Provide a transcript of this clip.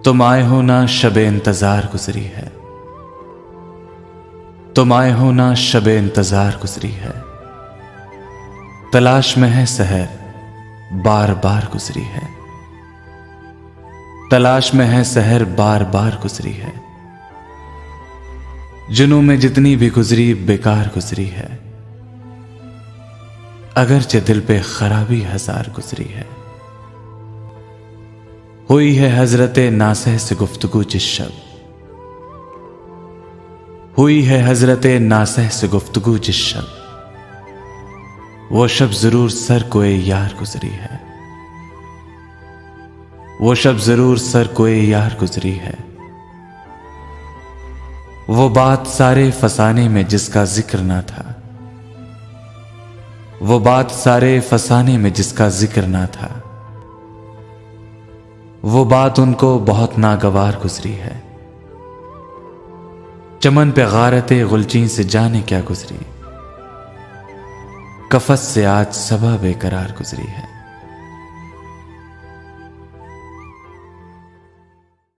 तुम आए हो ना शबे इंतजार गुजरी है, तुम आए हो ना शबे इंतजार गुजरी है। तलाश में है सहर बार बार गुजरी है, तलाश में है सहर बार बार गुजरी है। जुनूं में जितनी भी गुजरी बेकार गुजरी है, अगरचे दिल पे खराबी हजार गुजरी है। हुई है हजरते नासह से गुफ्तगू जिस शब, हुई है हजरते नासह से गुफ्तगू जिस शब, वो शब जरूर सर कोई यार गुजरी है, वो शब जरूर सर कोई यार गुजरी है। वो बात सारे फसाने में जिसका जिक्र ना था, वो बात सारे फसाने में जिसका जिक्र ना था, वो बात उनको बहुत नागवार गुजरी है। चमन पे गारते गुलचीं से जाने क्या गुजरी, कफस से आज सबा बेकरार गुजरी है।